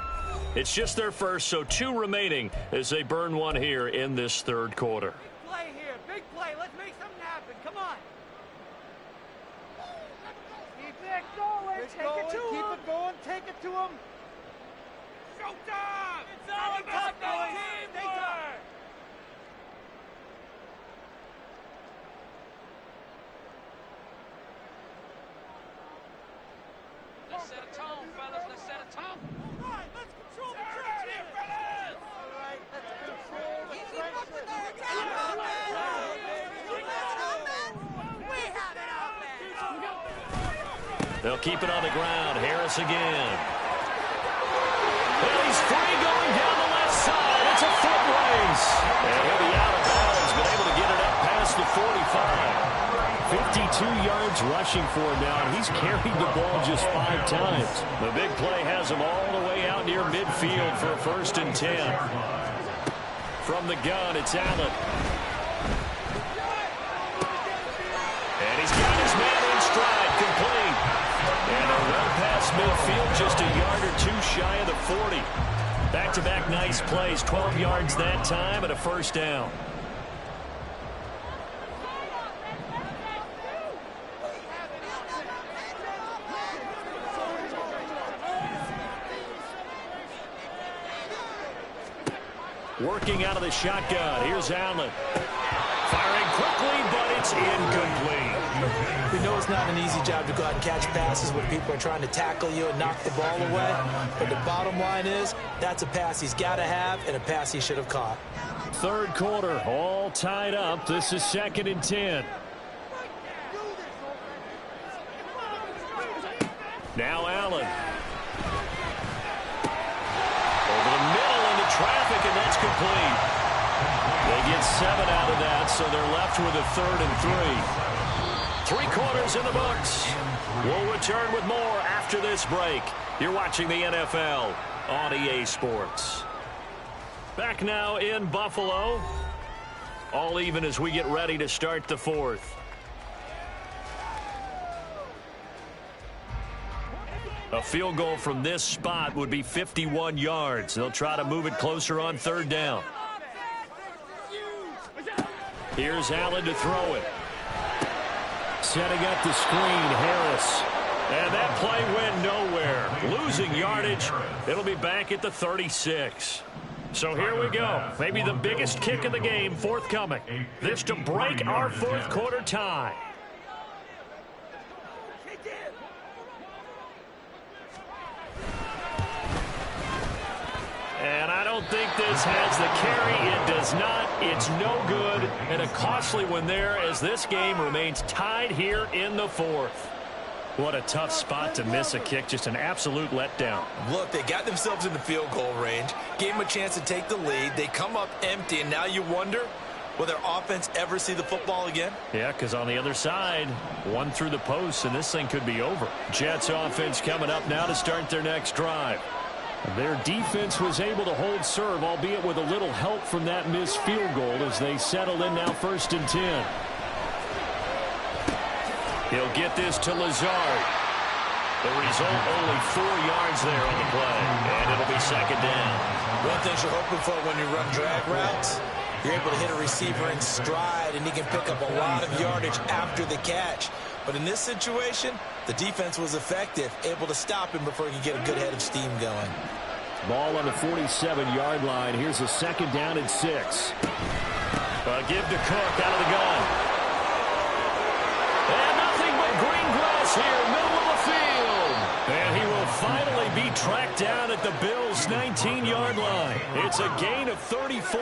It's just their first, so 2 remaining as they burn one here in this third quarter. Big play here, big play. Let's make something happen. Come on. Keep it going. Take it to him. Keep it going. Take it to him. Showtime! It's all about teamwork. Let's set a tone, fellas. Let's set a tone. All right, let's control the pressure. Fellas. All right, let's control the pressure. We have it open. They'll keep it on the ground. Harris again. And he's free going down the left side. It's a foot race. And he'll be out of bounds, but able to get it up past the 45. 52 yards rushing for him now, and he's carried the ball just 5 times. The big play has him all the way out near midfield for a 1st and 10. From the gun, it's Allen. And he's got his man in stride, complete. And they're well past midfield, just a yard or 2 shy of the 40. Back-to-back nice plays, 12 yards that time and a 1st down. Working out of the shotgun. Here's Allen. Firing quickly, but it's incomplete. We know it's not an easy job to go out and catch passes when people are trying to tackle you and knock the ball away. But the bottom line is, that's a pass he's got to have and a pass he should have caught. 3rd quarter, all tied up. This is 2nd and 10. Now Allen. Over the middle into traffic, and that's complete. They get 7 out of that, so they're left with a 3rd and 3. 3 quarters in the books. We'll return with more after this break. You're watching the NFL on EA Sports. Back now in Buffalo. All even as we get ready to start the 4th. A field goal from this spot would be 51 yards. They'll try to move it closer on 3rd down. Here's Allen to throw it. Setting up the screen, Harris. And that play went nowhere. Losing yardage. It'll be back at the 36. So here we go. Maybe the biggest kick of the game forthcoming. This to break our 4th quarter tie. And I don't think this has the carry. It does not. It's no good. And a costly one there as this game remains tied here in the 4th. What a tough spot to miss a kick. Just an absolute letdown. Look, they got themselves in the field goal range, gave them a chance to take the lead. They come up empty, and now you wonder, will their offense ever see the football again? Yeah, because on the other side, one through the post, and this thing could be over. Jets offense coming up now to start their next drive. Their defense was able to hold serve, albeit with a little help from that missed field goal as they settle in now 1st and 10. He'll get this to Lazard. The result, only 4 yards there on the play, and it'll be 2nd down. One thing you're hoping for when you run drag routes, you're able to hit a receiver in stride, and he can pick up a lot of yardage after the catch. But in this situation, the defense was effective, able to stop him before he could get a good head of steam going. Ball on the 47-yard line. Here's a 2nd down and 6. Give to Cook out of the gun. And nothing but green grass here, middle of the field. And he will finally be tracked down at the Bills' 19-yard line. It's a gain of 34.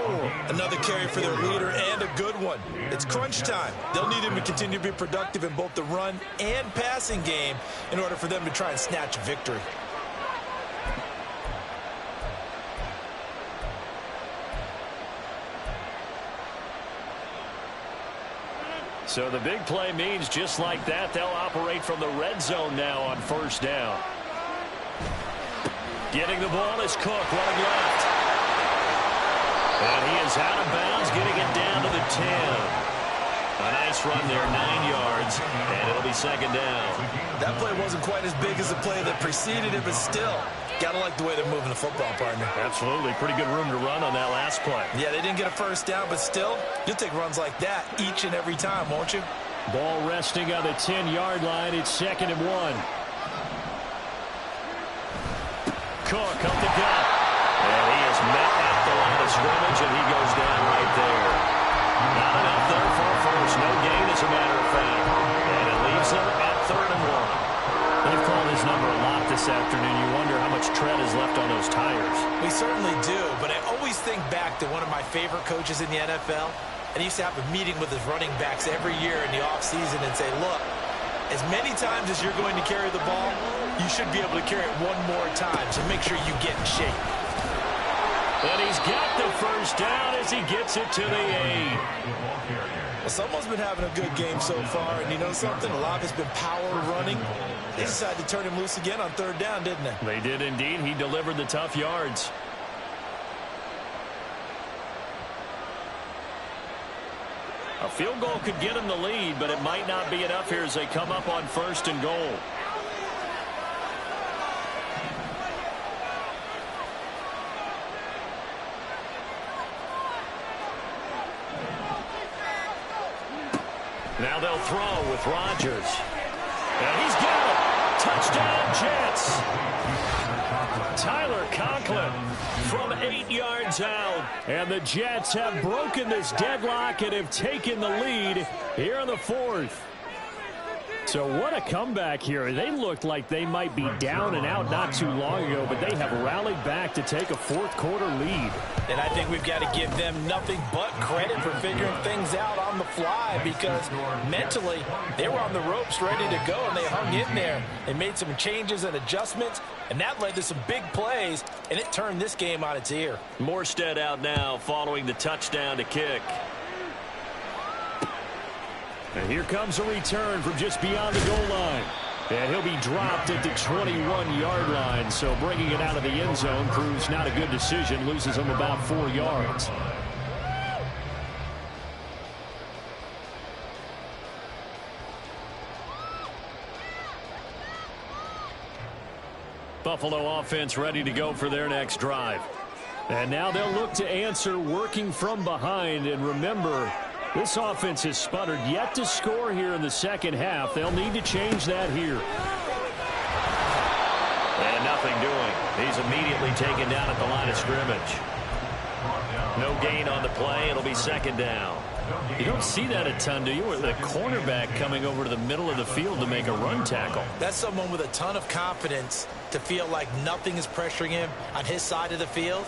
Another carry for their leader and a good one. It's crunch time. They'll need him to continue to be productive in both the run and passing game in order for them to try and snatch a victory. So the big play means just like that, they'll operate from the red zone now on 1st down. Getting the ball is Cook running left. And he is out of bounds, getting it down to the 10. A nice run there, 9 yards, and it'll be 2nd down. That play wasn't quite as big as the play that preceded it, but still, gotta like the way they're moving the football, partner. Absolutely. Pretty good room to run on that last play. Yeah, they didn't get a 1st down, but still, you'll take runs like that each and every time, won't you? Ball resting on the 10-yard line. It's 2nd and 1. Cook up the gut. And he is met at the line of scrimmage, and he goes down right there. Not enough there for a 1st. No gain, as a matter of fact. And it leaves them at 3rd and 1. They've called his number a lot this afternoon. You wonder how much tread is left on those tires. We certainly do, but I always think back to one of my favorite coaches in the NFL, and he used to have a meeting with his running backs every year in the offseason and say, look, as many times as you're going to carry the ball, you should be able to carry it one more time, so make sure you get in shape. And he he's got the first down as he gets it to the 8. Well, someone's been having a good game so far, and you know something? A lot of it's been power running. They decided to turn him loose again on third down, didn't they? They did indeed. He delivered the tough yards. A field goal could get him the lead, but it might not be enough here as they come up on 1st and goal. Now they'll throw with Rodgers. And he's got it. Touchdown, Jets. Tyler Conklin from 8 yards out. And the Jets have broken this deadlock and have taken the lead here in the 4th. So what a comeback here. They looked like they might be down and out not too long ago, but they have rallied back to take a 4th quarter lead. And I think we've got to give them nothing but credit for figuring things out on the fly, because mentally they were on the ropes ready to go, and they hung in there. They made some changes and adjustments, and that led to some big plays, and it turned this game on its ear. Morstead out now following the touchdown to kick. And here comes a return from just beyond the goal line. And he'll be dropped at the 21-yard line. So bringing it out of the end zone proves not a good decision. Loses him about 4 yards. Buffalo offense ready to go for their next drive. And now they'll look to answer working from behind. And remember, this offense has sputtered yet to score here in the second half. They'll need to change that here. And nothing doing. He's immediately taken down at the line of scrimmage. No gain on the play. It'll be 2nd down. You don't see that a ton, do you? With the cornerback coming over to the middle of the field to make a run tackle. That's someone with a ton of confidence to feel like nothing is pressuring him on his side of the field.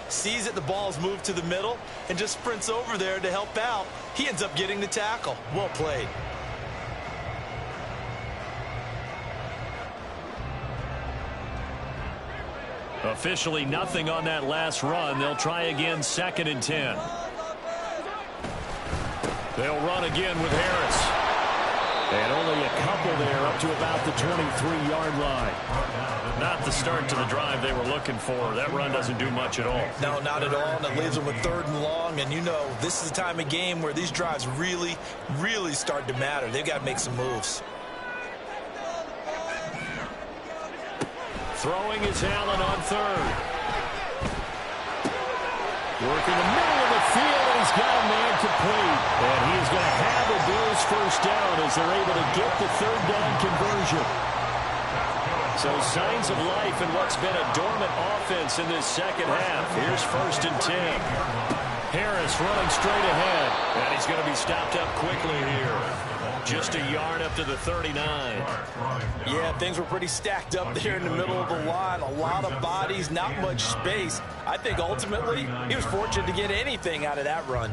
Sees that the ball's moved to the middle and just sprints over there to help out. He ends up getting the tackle. Well played. Officially nothing on that last run. They'll try again 2nd and 10. They'll run again with Harris. And only a couple there up to about the 23-yard line. Not the start to the drive they were looking for. That run doesn't do much at all. No, not at all. And it leaves them with 3rd and long. And you know, this is the time of game where these drives really, really start to matter. They've got to make some moves. Throwing is Allen on 3rd. Working the middle of the field, and he's got a man complete. And he is going to have a Bills first down as they're able to get the 3rd down conversion. So signs of life in what's been a dormant offense in this second half. Here's 1st and 10. Harris running straight ahead. And he's going to be stopped up quickly here. Just a yard up to the 39. Yeah, things were pretty stacked up there in the middle of the line. A lot of bodies, not much space. I think ultimately he was fortunate to get anything out of that run.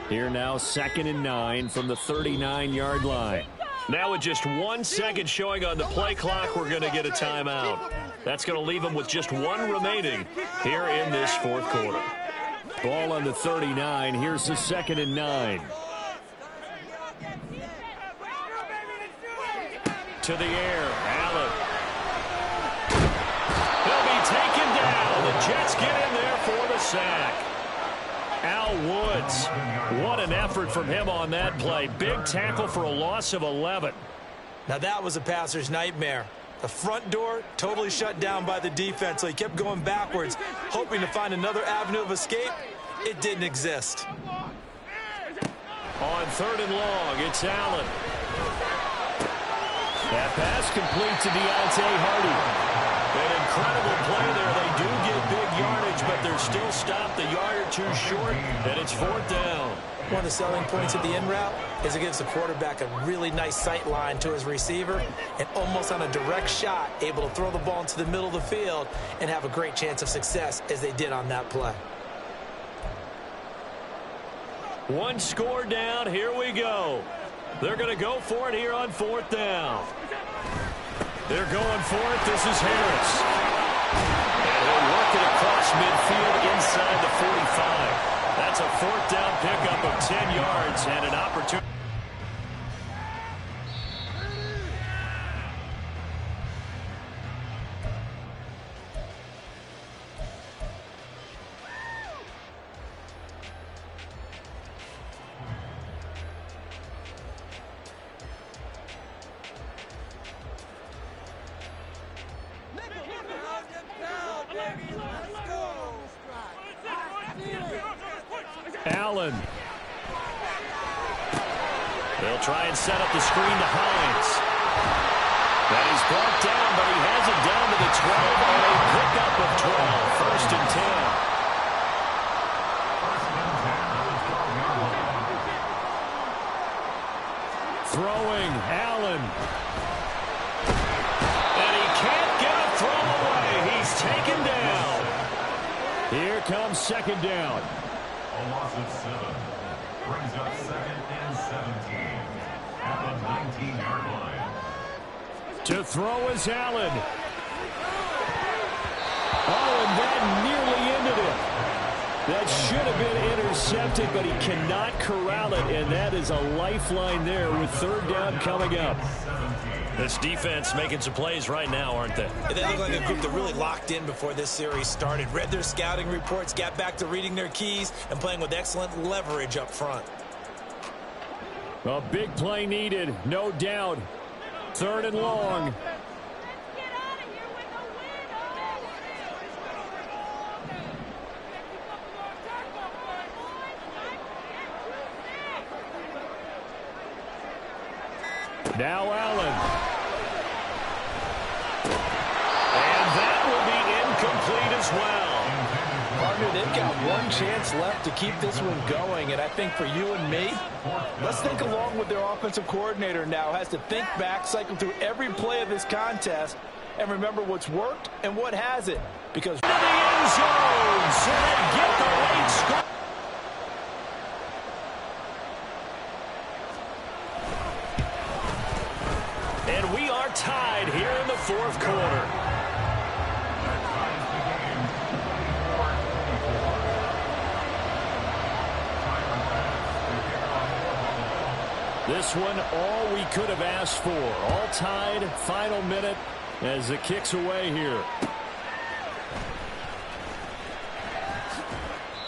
Here now 2nd and 9 from the 39-yard line. Now with just 1 second showing on the play clock, we're going to get a timeout. That's going to leave them with just 1 remaining here in this 4th quarter. Ball on the 39. Here's the 2nd and 9. To the air. Allen. He'll be taken down. The Jets get in there for the sack. Al Woods. What an effort from him on that play. Big tackle for a loss of 11. Now that was a passer's nightmare. The front door totally shut down by the defense, so he kept going backwards, hoping to find another avenue of escape. It didn't exist. On 3rd and long, it's Allen. That pass complete to Deontay Hardy. An incredible play there. They do get big yardage, but they're still stopped a yard or two short, and it's 4th down. One of the selling points of the in route is it gives the quarterback a really nice sight line to his receiver and almost on a direct shot able to throw the ball into the middle of the field and have a great chance of success as they did on that play. One score down. Here we go. They're going to go for it here on 4th down. They're going for it. This is Harris. And he'll work it across midfield inside the 45. That's a 4th down pickup of 10 yards and an opportunity. Allen. They'll try and set up the screen to Hines. And he's brought down, but he has it down to the 12 on a pickup of 12. 1st and 10. Throwing, Allen. And he can't get a throw away. He's taken down. Here comes 2nd down. A loss of 7. Brings up 2nd and 17 at the 19-yard line. To throw is Allen. Oh, and that nearly ended it. That should have been intercepted, but he cannot corral it, and that is a lifeline there with 3rd down coming up. This defense making some plays right now, aren't they? They look like a group that really locked in before this series started, read their scouting reports, got back to reading their keys, and playing with excellent leverage up front. A big play needed, no doubt. 3rd and long. Now Allen. And that will be incomplete as well. Partner, they've got one chance left to keep this one going, and I think for you and me, let's think along with their offensive coordinator now. Has to think back, cycle through every play of this contest, and remember what's worked and what hasn't. Because into the end zone, so they get the late score. And we are tied here in the 4th quarter. This one, all we could have asked for. All tied, final minute as the kick's away here.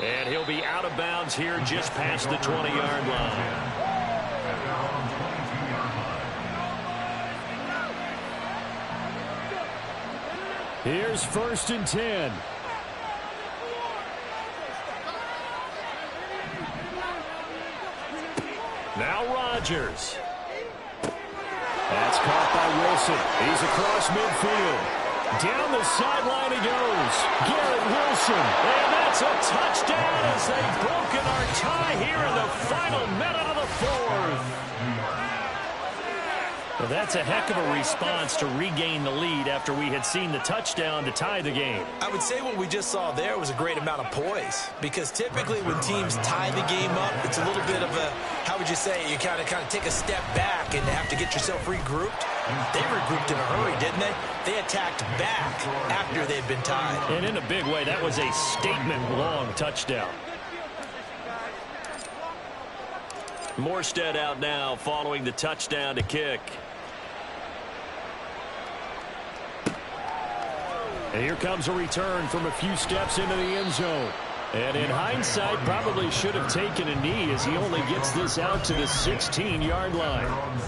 And he'll be out of bounds here just past the 20-yard line. Here's 1st and 10. Now Rodgers. That's caught by Wilson. He's across midfield. Down the sideline he goes. Garrett Wilson. And that's a touchdown as they've broken our tie here in the final minute of the 4th. Well, that's a heck of a response to regain the lead after we had seen the touchdown to tie the game. I would say what we just saw there was a great amount of poise, because typically when teams tie the game up, it's a little bit of a, how would you say, you kind of take a step back and have to get yourself regrouped. They regrouped in a hurry, didn't they? They attacked back after they'd been tied. And in a big way, that was a statement-long touchdown. Morstead out now following the touchdown to kick. And here comes a return from a few steps into the end zone. And in hindsight, probably should have taken a knee as he only gets this out to the 16-yard line.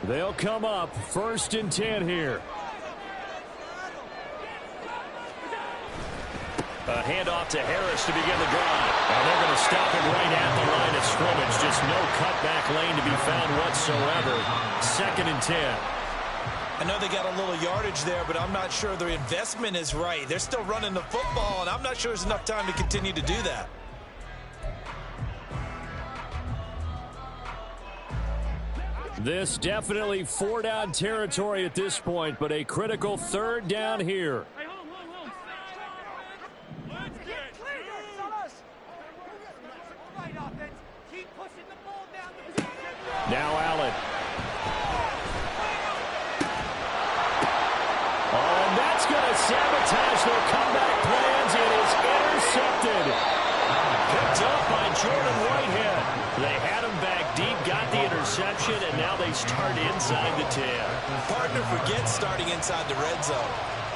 They'll come up 1st and 10 here. A handoff to Harris to begin the drive. And they're going to stop him right at the line of scrimmage. Just no cutback lane to be found whatsoever. 2nd and 10. I know they got a little yardage there, but I'm not sure their investment is right. They're still running the football, and I'm not sure there's enough time to continue to do that. This definitely 4-down territory at this point, but a critical 3rd down here. Now Allen. Oh, and that's going to sabotage their comeback plans. It is intercepted. Picked up by Jordan Whitehead. They had him back deep, got the interception, and now they start inside the 10. Partner forgets starting inside the red zone.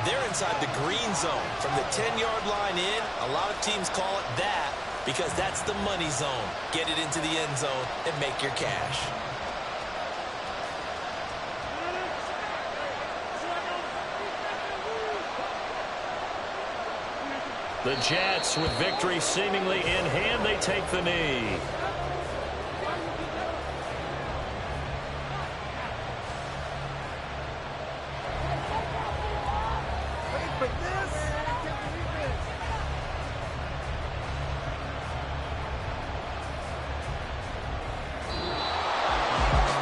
They're inside the green zone. From the 10-yard line in, a lot of teams call it that because that's the money zone. Get it into the end zone and make your cash. The Jets, with victory seemingly in hand, they take the knee.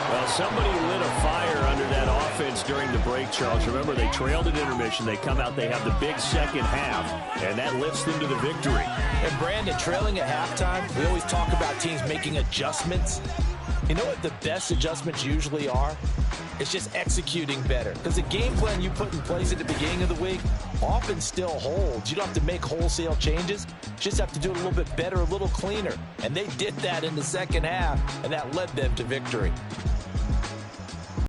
Well, somebody lit a fire under that offense during the break, Charles. Remember, they trailed at intermission. They come out, they have the big second half, and that lifts them to the victory. And Brandon, trailing at halftime, we always talk about teams making adjustments. You know what the best adjustments usually are? It's just executing better. Because the game plan you put in place at the beginning of the week often still holds. You don't have to make wholesale changes. You just have to do it a little bit better, a little cleaner. And they did that in the second half, and that led them to victory.